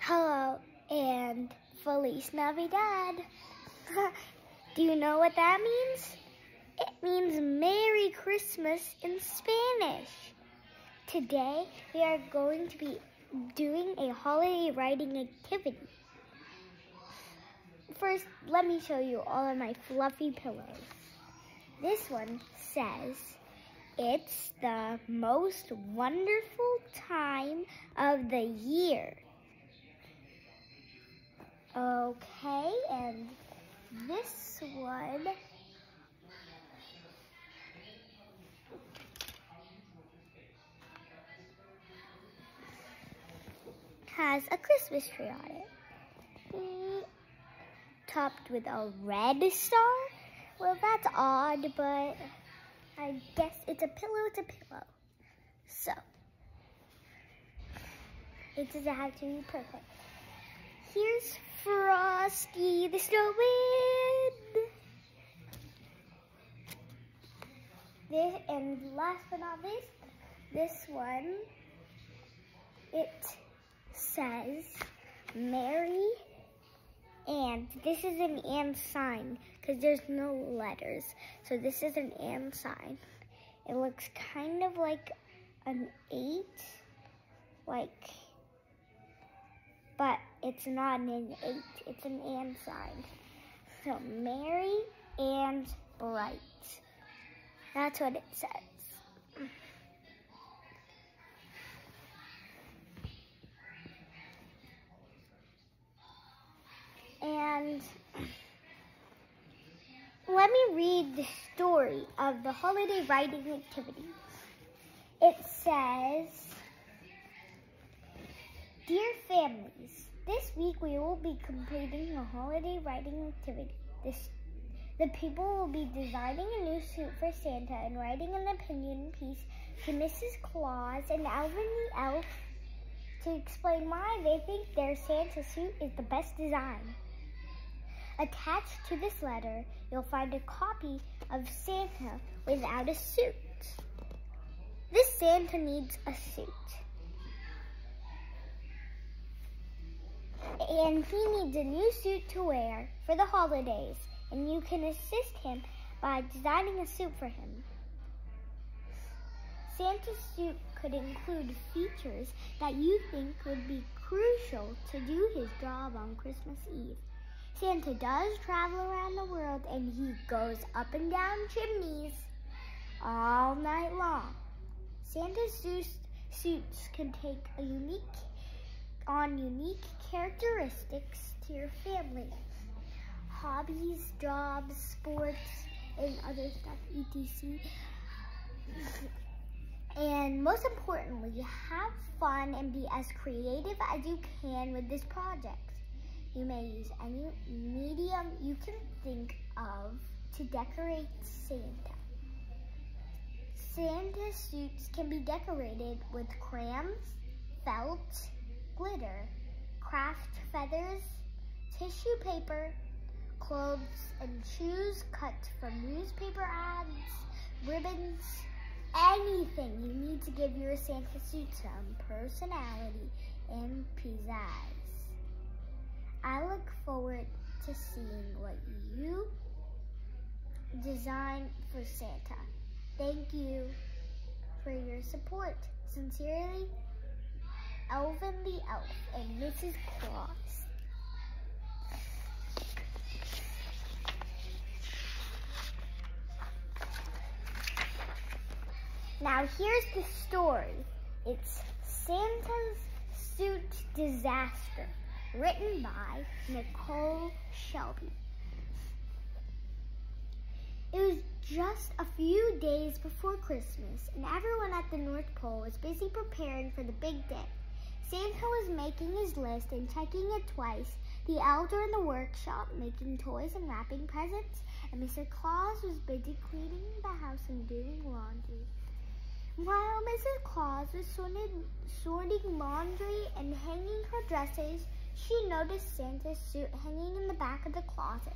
Hello and Feliz Navidad. Do you know what that means? It means Merry Christmas in Spanish. Today we are going to be doing a holiday writing activity. First, let me show you all of my fluffy pillows. This one says, "It's the most wonderful time of the year." Okay, and this one has a Christmas tree on it, topped with a red star. Well, that's odd, but I guess it's a pillow, So, it doesn't have to be perfect. Here's Frosty the Snowman. And last but not least, this one, it says Merry, and this is an and sign because there's no letters. So this is an and sign. It looks kind of like an 8, but it's not an 8, it's an and sign. So merry and bright. That's what it says. And let me read the story of the holiday writing activity. It says, "Dear families, this week we will be completing a holiday writing activity. The people will be designing a new suit for Santa and writing an opinion piece to Mrs. Claus and Alvin the Elf to explain why they think their Santa suit is the best design. Attached to this letter, you'll find a copy of Santa without a suit. This Santa needs a suit. And he needs a new suit to wear for the holidays, and you can assist him by designing a suit for him. Santa's suit could include features that you think would be crucial to do his job on Christmas Eve. Santa does travel around the world, and he goes up and down chimneys all night long. Santa's suits can take unique characteristics to your family. Hobbies, jobs, sports, and other stuff, etc. And most importantly, have fun and be as creative as you can with this project. You may use any medium you can think of to decorate Santa. Santa suits can be decorated with crayons, felt, glitter, craft feathers, tissue paper, clothes and shoes cut from newspaper ads, ribbons, anything you need to give your Santa suit some personality and pizzazz. I look forward to seeing what you design for Santa. Thank you for your support. Sincerely, Alvin the Elf and Mrs. Claus." Now here's the story. It's Santa's Suit Disaster, written by Nicole Shelby. It was just a few days before Christmas, and everyone at the North Pole was busy preparing for the big day. Santa was making his list and checking it twice, the elves were in the workshop making toys and wrapping presents, and Mr. Claus was busy cleaning the house and doing laundry. While Mrs. Claus was sorting laundry and hanging her dresses, she noticed Santa's suit hanging in the back of the closet.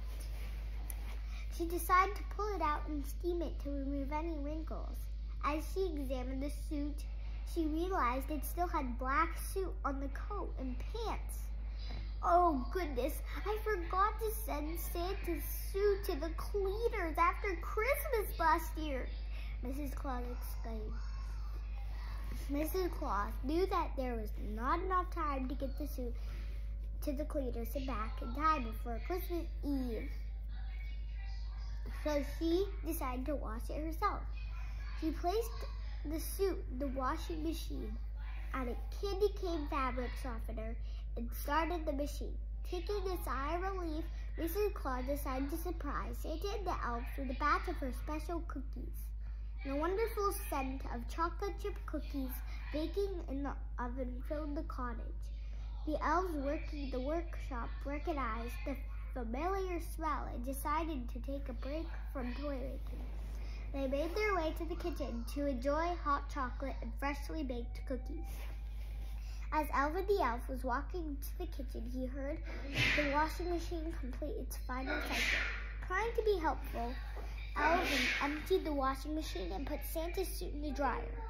She decided to pull it out and steam it to remove any wrinkles. As she examined the suit, she realized it still had black suit on the coat and pants. Oh goodness, I forgot to send Santa's suit to the cleaners after Christmas last year, Mrs. Claus exclaimed. Mrs. Claus knew that there was not enough time to get the suit to the cleaners and back in time before Christmas Eve. So she decided to wash it herself. She placed the suit in the washing machine, added candy cane fabric softener, and started the machine. Taking a sigh of relief, Mrs. Claus decided to surprise Santa and the elves with a batch of her special cookies. And a wonderful scent of chocolate chip cookies baking in the oven filled the cottage. The elves working the workshop recognized the familiar smell and decided to take a break from toy making. They made their way to the kitchen to enjoy hot chocolate and freshly baked cookies. As Elvin the elf was walking to the kitchen, he heard the washing machine complete its final cycle. Trying to be helpful, Elvin emptied the washing machine and put Santa's suit in the dryer.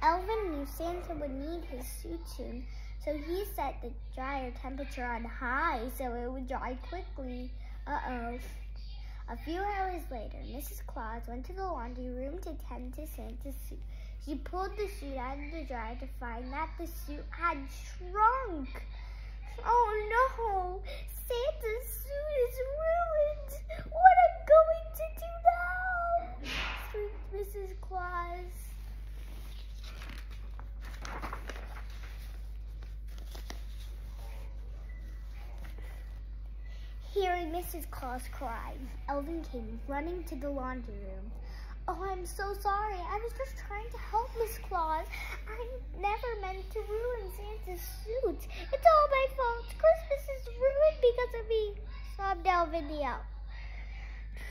Elvin knew Santa would need his suit soon, so he set the dryer temperature on high so it would dry quickly. A few hours later, Mrs. Claus went to the laundry room to tend to Santa's suit. She pulled the suit out of the dryer to find that the suit had shrunk. Oh no! Santa's suit is ruined! What am I going to do now? Shrieked Mrs. Claus. Hearing Mrs. Claus cry, Elvin came running to the laundry room. Oh, I'm so sorry. I was just trying to help Miss Claus. I never meant to ruin Santa's suit. It's all my fault. Christmas is ruined because of me, sobbed Elvin the elf.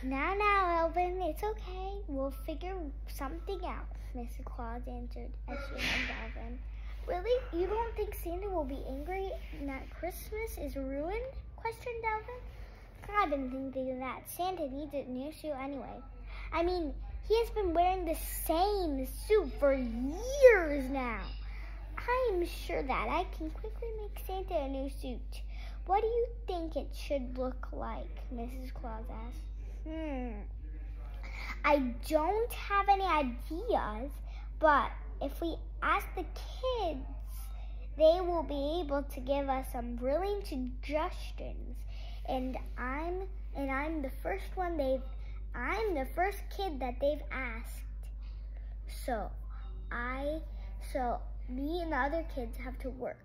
Now, Elvin, it's okay. We'll figure something out, Mrs. Claus answered as she hugged Elvin. Really? You don't think Santa will be angry that Christmas is ruined? Questioned Elvin. I've been thinking that Santa needs a new suit anyway. I mean, he has been wearing the same suit for years now. I am sure that I can quickly make Santa a new suit. What do you think it should look like? Mrs. Claus asked. I don't have any ideas, but if we ask the kids, they will be able to give us some brilliant suggestions. And I'm the first kid that they've asked. So me and the other kids have to work.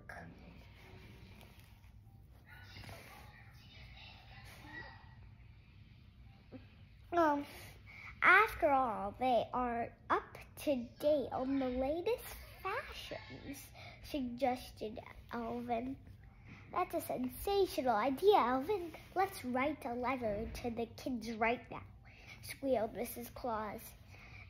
After all, they are up to date on the latest fashions, suggested Elvin. That's a sensational idea, Elvin. Let's write a letter to the kids right now, squealed Mrs. Claus.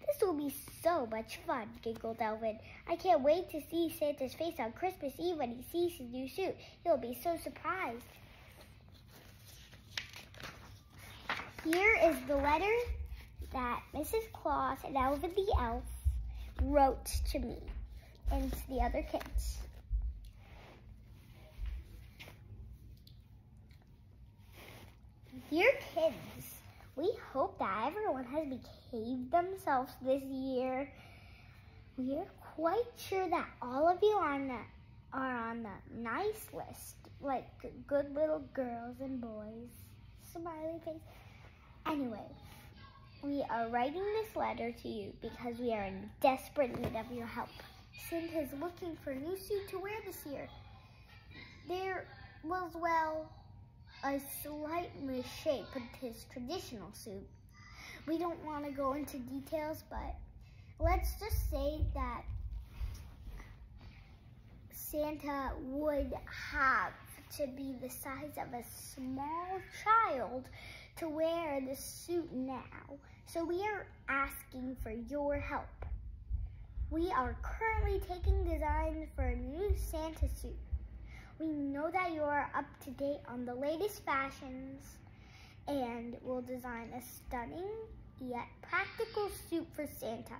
This will be so much fun, giggled Elvin. I can't wait to see Santa's face on Christmas Eve when he sees his new suit. He'll be so surprised. Here is the letter that Mrs. Claus and Elvin the elf wrote to me and to the other kids. Dear kids, we hope that everyone has behaved themselves this year. We are quite sure that all of you are on the nice list, like good little girls and boys. Smiley face. Anyway, we are writing this letter to you because we are in desperate need of your help. Santa is looking for a new suit to wear this year. There was, a slight misshape with his traditional suit. We don't want to go into details, but let's just say that Santa would have to be the size of a small child to wear the suit now. So we are asking for your help. We are currently taking designs for a new Santa suit. We know that you are up to date on the latest fashions and will design a stunning yet practical suit for Santa.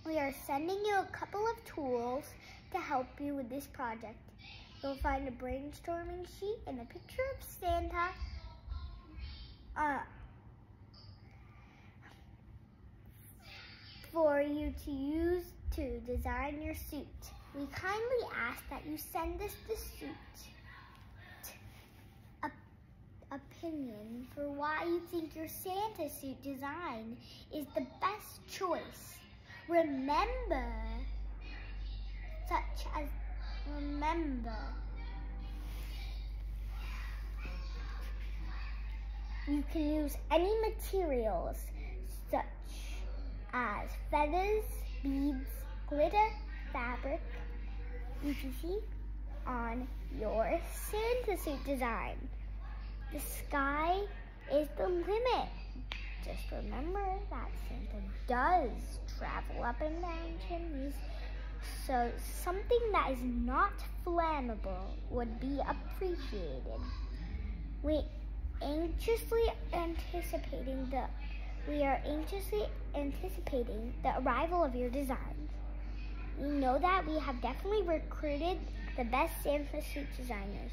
We are sending you a couple of tools to help you with this project. you'll find a brainstorming sheet and a picture of Santa for you to use to design your suit. We kindly ask that you send us the suit opinion for why you think your Santa suit design is the best choice. Remember, you can use any materials such as feathers, beads, glitter, fabric, etc. on your Santa suit design. The sky is the limit. Just remember that Santa does travel up and down chimneys, so something that is not flammable would be appreciated. We are anxiously anticipating the arrival of your designs. We know that we have definitely recruited the best Santa suit designers.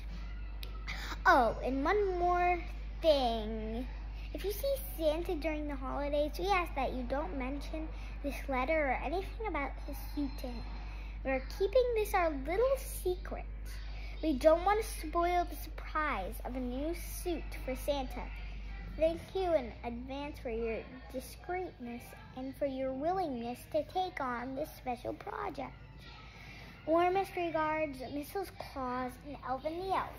Oh, and one more thing. If you see Santa during the holidays, we ask that you don't mention this letter or anything about his suit to him. We're keeping this our little secret. We don't want to spoil the surprise of a new suit for Santa. Thank you in advance for your discreetness and for your willingness to take on this special project. Warmest regards, Mrs. Claus and Elvin the Elf.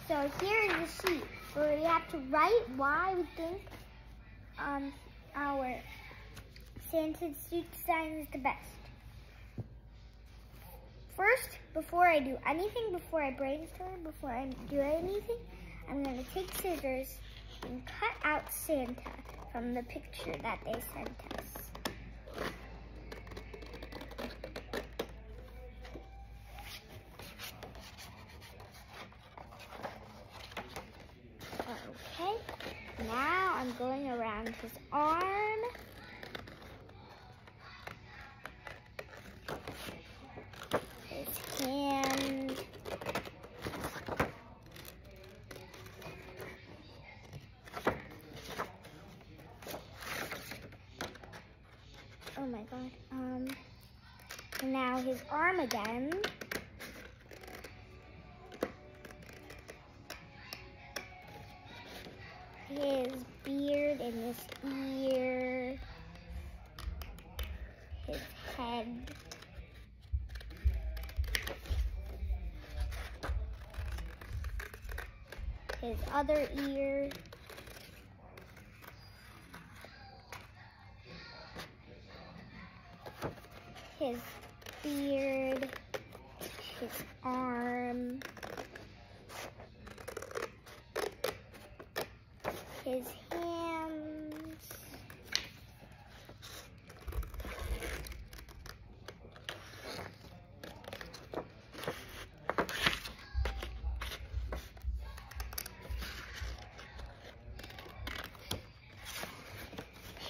So here is the sheet where we have to write why we think our Santa suit design is the best. First, before I brainstorm, before I do anything, I'm going to take scissors and cut out Santa from the picture that they sent us. Okay, now I'm going around his arm. His hand. Oh my god. And now his arm again. His beard and his ear, his head, his other ear, his beard, his arm, his hands,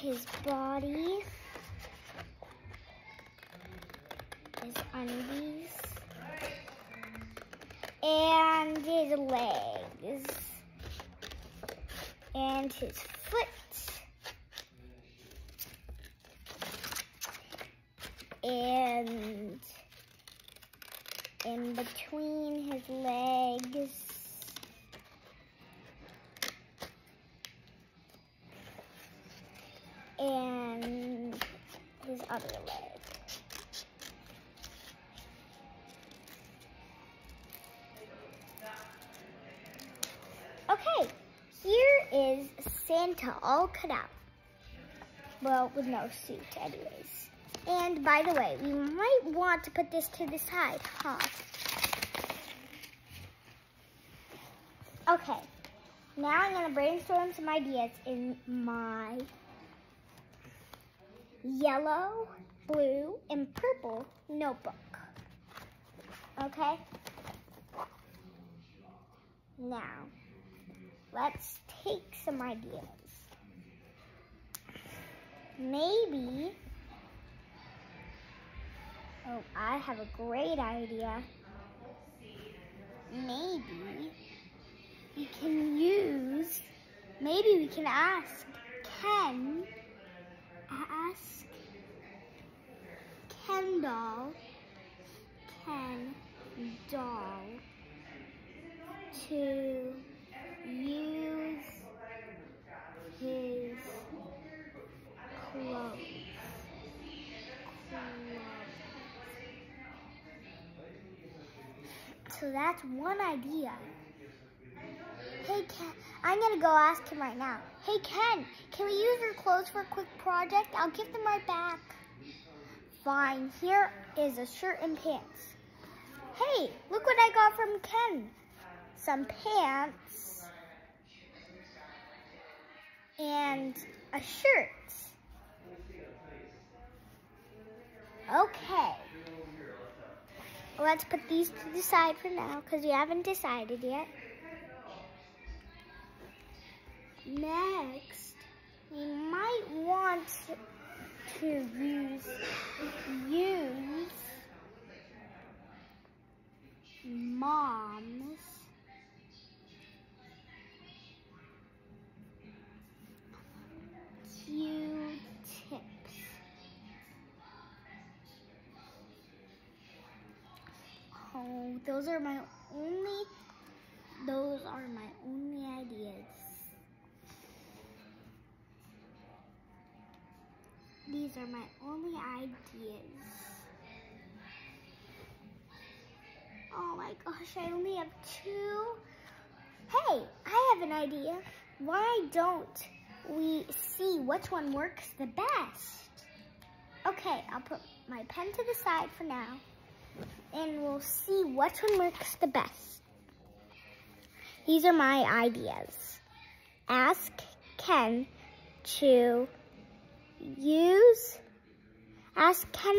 his body, his undies, and his legs. And his foot, and in between his legs, and his other leg. Okay. Here is Santa all cut out. Well, with no suit anyways. And by the way, we might want to put this to the side, huh? Okay, now I'm gonna brainstorm some ideas in my yellow, blue, and purple notebook. Okay? Now, let's take some ideas. Maybe, Oh, I have a great idea. Maybe we can ask Ken doll to use his clothes. So that's one idea. Hey Ken, I'm gonna go ask him right now. Hey Ken, can we use your clothes for a quick project? I'll give them right back. Fine, here is a shirt and pants. Hey, look what I got from Ken. Some pants and a shirt. Okay. Let's put these to the side for now because we haven't decided yet. Next, we might want to use Mom's Q-tips. Oh, those are my only ideas. These are my only ideas. Oh my gosh, I only have 2. Hey, I have an idea. Why don't we see which one works the best? Okay, I'll put my pen to the side for now, and we'll see which one works the best. These are my ideas. Ask Ken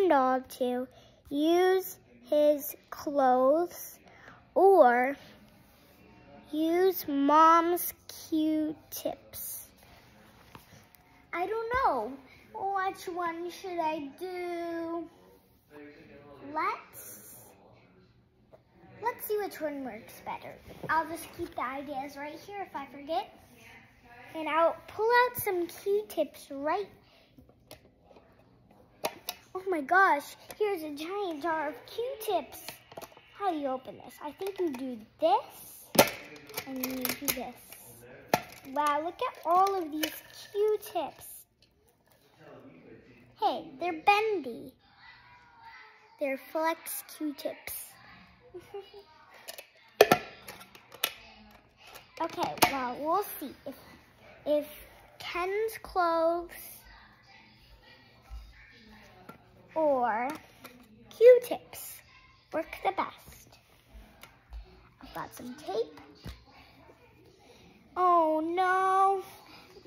doll to use his clothes, or use Mom's Q-tips. I don't know. Which one should I do? Let's see which one works better. I'll just keep the ideas right here if I forget. And I'll pull out some Q-tips right. Oh my gosh, here's a giant jar of Q-tips. How do you open this? I think you do this, and you do this. Wow, look at all of these Q-tips. Hey, they're bendy. They're flex Q-tips. Okay, well, we'll see if Ken's clothes or Q-tips work the best. I've got some tape. Oh no,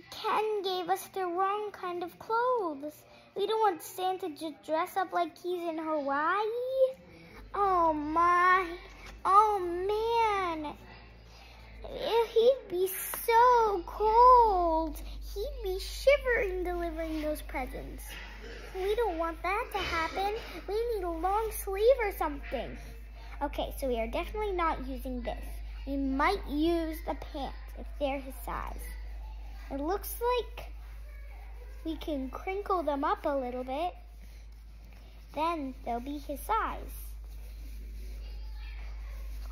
Ken gave us the wrong kind of clothes. We don't want Santa to dress up like he's in Hawaii. Oh my, oh man. He'd be so cold. He'd be shivering delivering those presents. We don't want that to happen. We need a long sleeve or something. Okay, so we are definitely not using this. We might use the pants if they're his size. It looks like we can crinkle them up a little bit. Then they'll be his size.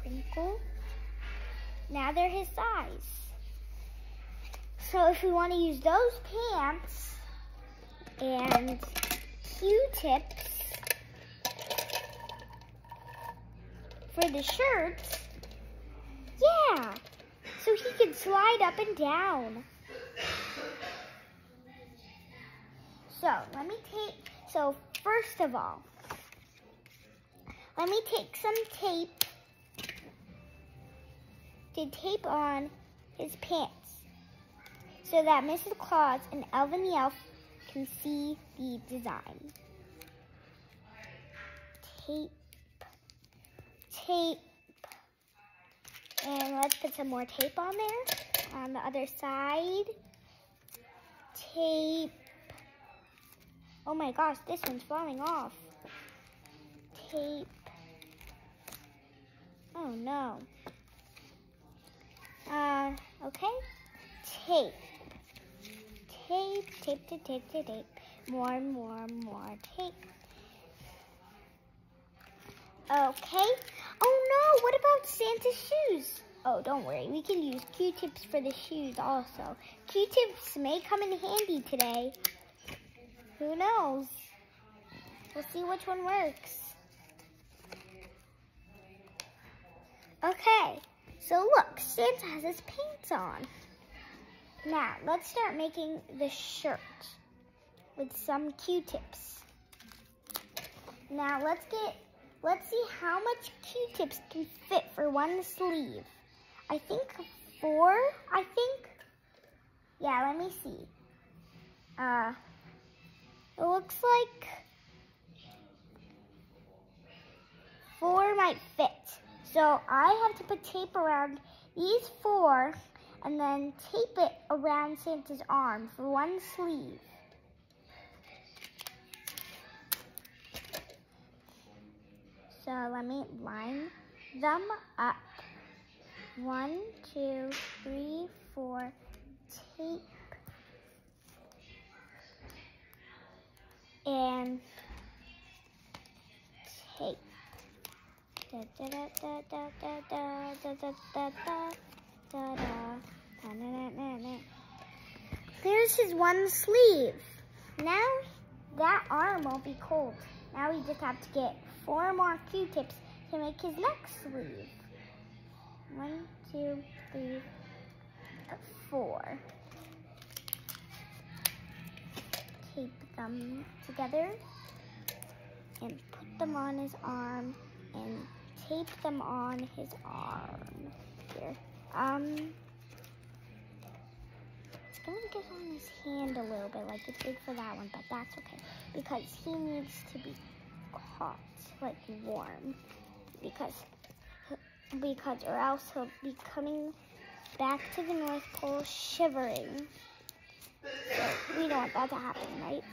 Crinkle. Now they're his size. So if we want to use those pants and Q-tips for the shirts, yeah, so he can slide up and down. So first of all, let me take some tape to tape on his pants so that Mrs. Claus and Elvin the Elf can see the design. Tape. And let's put some more tape on there. On the other side. Tape. Oh my gosh, this one's falling off. tape. Oh no. Okay. Tape. Tape. More tape. Okay. Oh no, what about Santa's shoes? Oh, don't worry. We can use Q-tips for the shoes also. Q-tips may come in handy today. Who knows? We'll see which one works. Okay, so look, Santa has his pants on. Now, let's start making the shirt with some Q-tips. Now, let's see how much Q-tips can fit for one sleeve. I think 4, Yeah, let me see. It looks like 4 might fit. So I have to put tape around these 4 and then tape it around Santa's arm for one sleeve. So let me line them up. 1, 2, 3, 4, tape. And tape. There's his one sleeve. Now that arm won't be cold. Now we just have to get 4 more Q-tips to make his next sleeve. 1, 2, 3, 4. Tape them together and put them on his arm and tape them on his arm. Here. It's gonna get on his hand a little bit, like it's big for that one, but that's okay because he needs to be caught, like warm, because or else he'll be coming back to the North Pole shivering. So we don't want that to happen, right?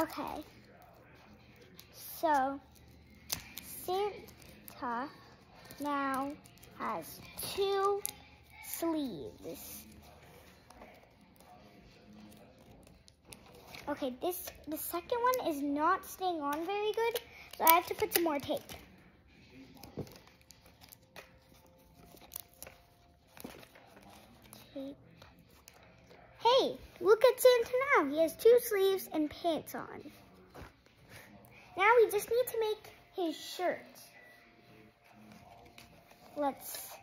Okay. So Santa now has 2 sleeves. Okay, the second one is not staying on very good, so I have to put some more tape. Hey, look at Santa now. He has 2 sleeves and pants on. Now we just need to make his shirt. Let's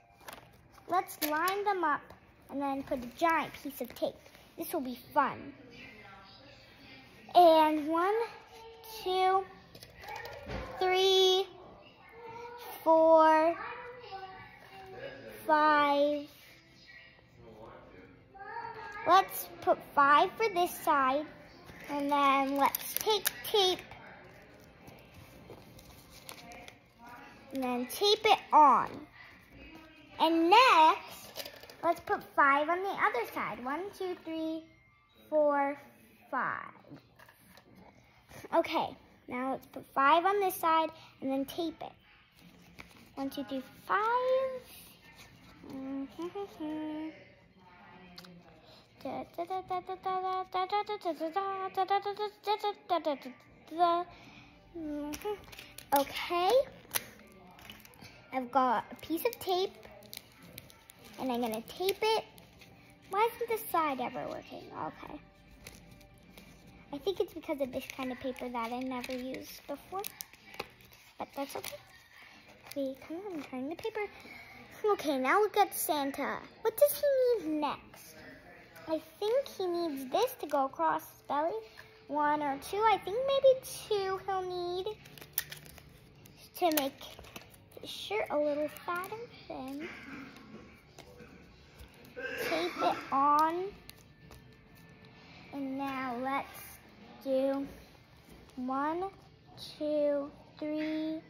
line them up and then put a giant piece of tape. This will be fun. And 1, 2, 3, 4, 5. Let's put 5 for this side, and then let's take tape and then tape it on. And next, let's put 5 on the other side. 1, 2, 3, 4, 5. Okay, now let's put 5 on this side and then tape it. 1, 2, 3, 5. Okay, I've got a piece of tape and I'm gonna tape it. Why isn't this side ever working? Okay. I think it's because of this kind of paper that I never used before, but that's okay. Wait, come on, I'm trying the paper. Okay, now look at Santa. What does he need next? I think he needs this to go across his belly. 1 or 2, I think maybe 2 he'll need to make his shirt a little fat and thin. Tape it on. And now let's do 1, 2, 3,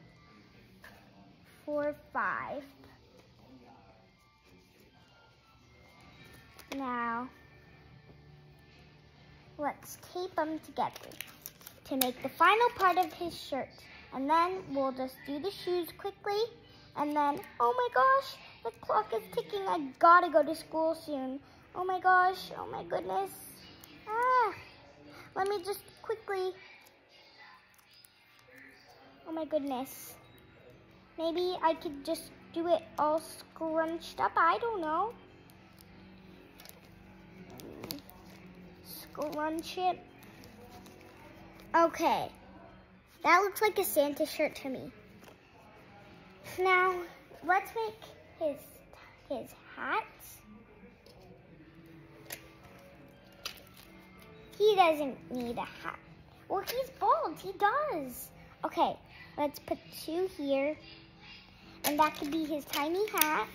4, 5. Now, let's tape them together to make the final part of his shirt. And then we'll just do the shoes quickly. And then, oh my gosh, the clock is ticking. I gotta go to school soon. Oh my gosh, oh my goodness. Let me just quickly. Oh my goodness. Maybe I could just do it all scrunched up. I don't know. Scrunch it. Okay. That looks like a Santa shirt to me. Now, let's make his hat. He doesn't need a hat. Well, he's bald. He does. Okay, let's put 2 here. And that could be his tiny hat.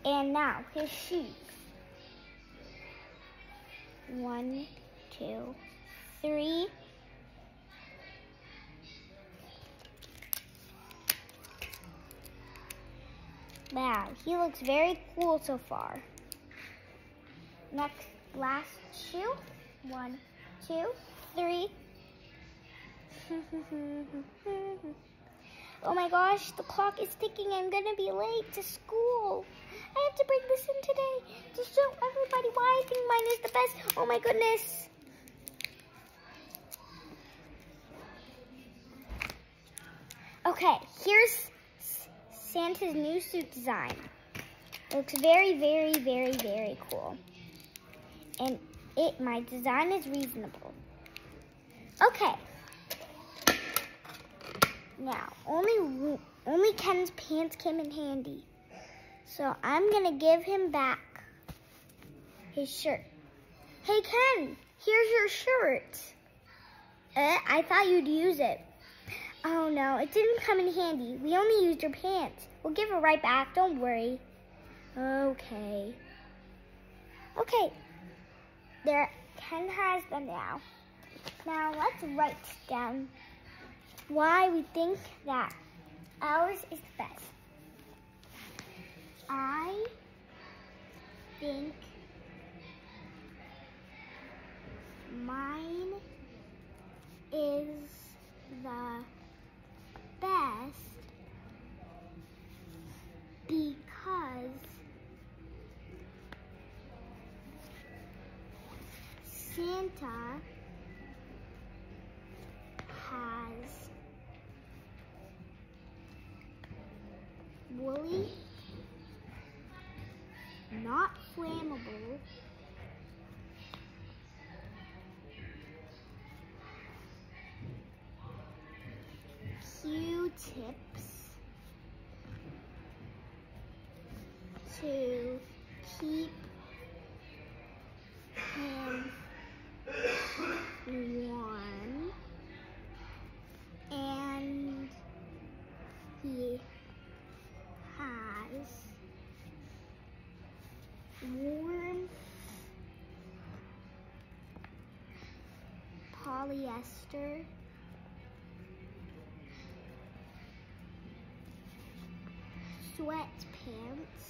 And now, his shoes. 1, 2, 3. Wow, he looks very cool so far. Next, last shoe. 1, 2, 3. Oh my gosh, the clock is ticking. I'm gonna be late to school. I have to bring this in today to show everybody why I think mine is the best. Oh my goodness. Okay, here's Santa's new suit design. It looks very, very, very, very cool. And my design is reasonable. Okay. Now, only Ken's pants came in handy. So I'm gonna give him back his shirt. Hey Ken, here's your shirt. I thought you'd use it. Oh no, it didn't come in handy. We only used your pants. We'll give it right back, don't worry. Okay. Okay, there, Ken has them now. Now let's write down why we think that ours is the best. I think mine is the best because Santa has woolly, not flammable, Q-tips to keep him warm, and he has warm polyester sweatpants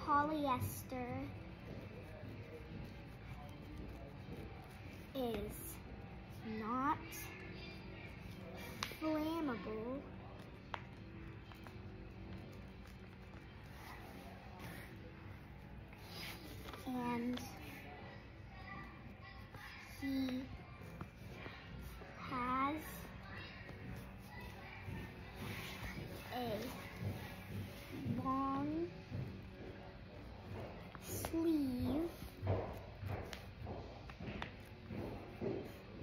polyester is not flammable and he has a long sleeve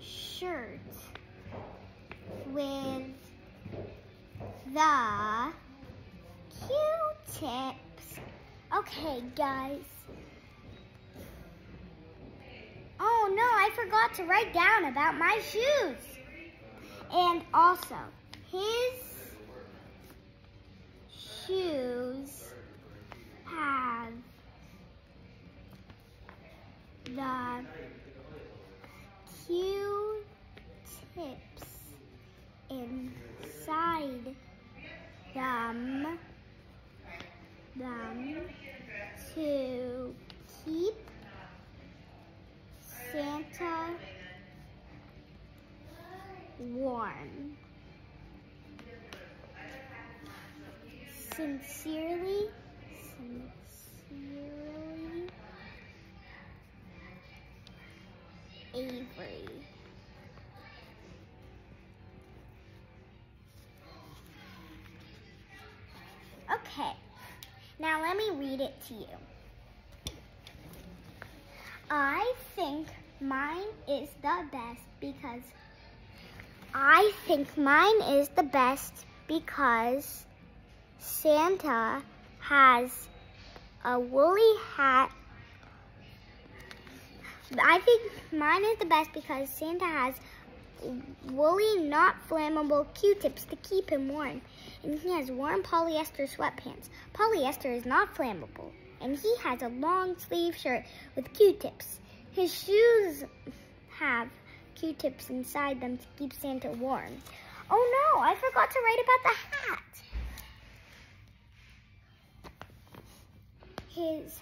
shirt with the Q-tips. Okay, guys. Oh no, I forgot to write down about my shoes. And also, his shoes have the Q-tips inside them to keep Santa warm. Sincerely, Avery. Okay, now let me read it to you. I think mine is the best because Santa has a woolly hat. I think mine is the best because Santa has woolly, not flammable Q-tips to keep him warm. And he has warm polyester sweatpants. Polyester is not flammable. And he has a long sleeve shirt with Q-tips. His shoes have Q-tips inside them to keep Santa warm. Oh no, I forgot to write about the hat. His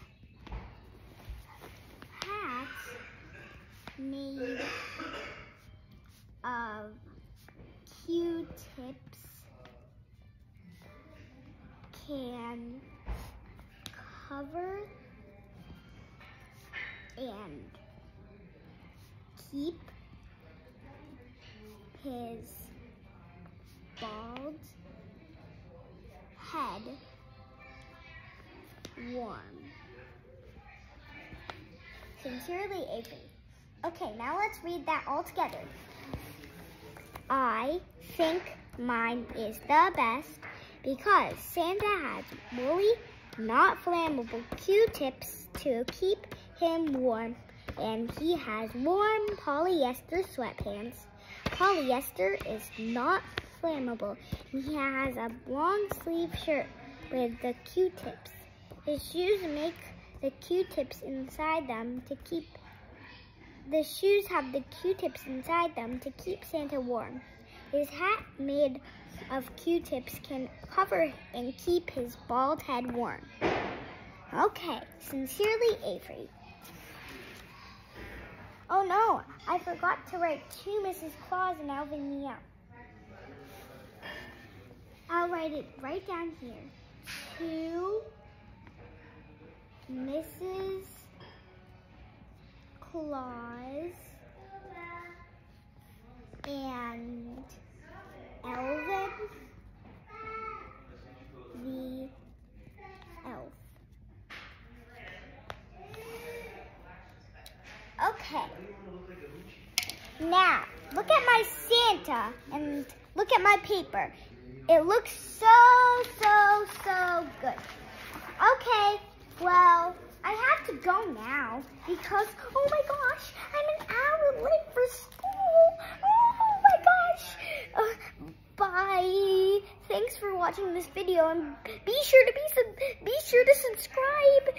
hat made of Q-tips can cover and keep his bald head warm. Sincerely, Avery. Okay, now let's read that all together. I think mine is the best because Santa has woolly, not flammable Q-tips to keep him warm, and he has warm polyester sweatpants. Polyester is not flammable. He has a long sleeve shirt with the Q-tips. His shoes make the Q-tips inside them to keep The shoes have the Q-tips inside them to keep Santa warm. His hat made of Q-tips can cover and keep his bald head warm. Okay, sincerely, Avery. Oh no, I forgot to write to Mrs. Claus and Alvin Meow. I'll write it right down here. To Mrs. Claus and Alvin the elf. Okay. Now, look at my Santa and look at my paper. It looks so good. Okay, well, I have to go now because, oh my gosh, I'm an hour late for school. Oh my gosh. Bye. Thanks for watching this video and be sure to subscribe.